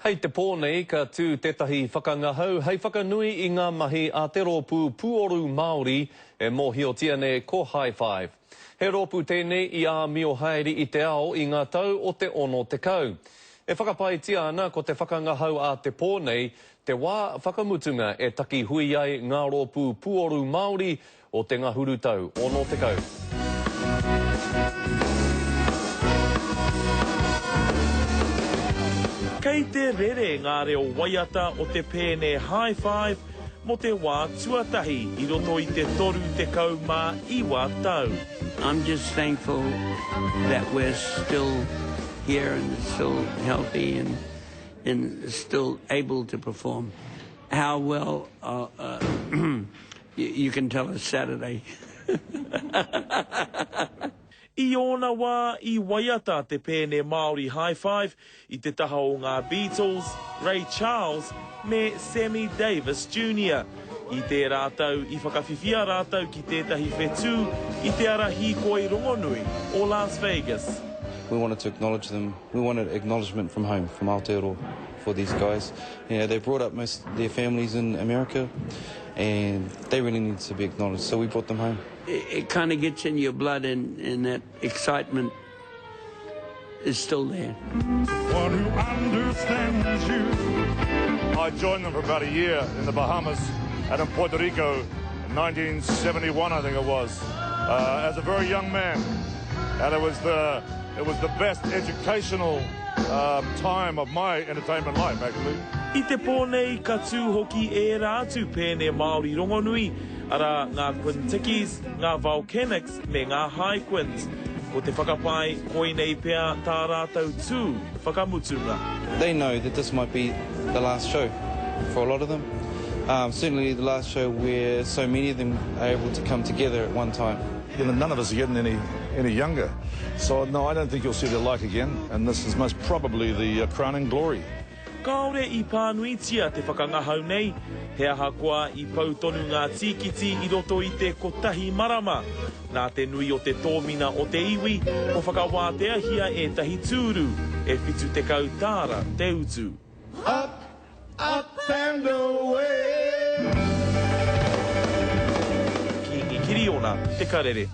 Hei te pōnei ka tū tetahi whakangahau, hei whakanui I ngā mahi a te rōpū puoru Māori e mōhiotia ne ko High Five. He rōpū tēnei I a mio haere I te ao I ngā tau o te ono te kau. E whakapaitia ana ko te whakangahau a te pōnei, te wā whakamutunga e taki hui ai ngā rōpū puoru Māori o te ngahuru tau ono te kau. Kei te rere ngā reo waiata o te pēne High Five mo te wā tuatahi I roto I te toru te kau mā iwa tau. I'm just thankful that we're still here and still healthy and still able to perform. How well you can tell us Saturday. I ona wā I waiata te pēne Māori High Five I te taha o ngā Beatles, Ray Charles me Sammy Davis Jr. I te rātau I whakawhiwhia rātau ki tētahi whetū I te ara hīkoi rongonui o Las Vegas. We wanted to acknowledge them. We wanted acknowledgement from home, from Aotearoa, for these guys. You know, they brought up most of their families in America, and they really needed to be acknowledged, so we brought them home. It kind of gets in your blood and that excitement is still there. One who understands you. I joined them for about a year in the Bahamas and in Puerto Rico in 1971, I think it was, as a very young man. And it was the best educational time of my entertainment life, actually. I te pōnei ka tū hoki e rātu pēne Māori rongonui, ara ngā Quintickies, ngā Volcanics me ngā High Quins. Ko te whakapai, koinei pēr tā rātau tū whakamutunga. They know that this might be the last show for a lot of them. Certainly the last show where so many of them are able to come together at one time. You know, none of us are getting any younger. So, no, I don't think you'll see their like again. And this is most probably the crowning glory. Kaore I pānuitia te whakangahau nei, he aha koa I pautonu ngā tīkiti I roto I te kotahi marama. Nā te nui o te tōmina o te iwi, ko whakawātea hia e tahi tūru, e whitu te kau tāra te utu. Up, up and away. Ki ngi kiri ona, te karere.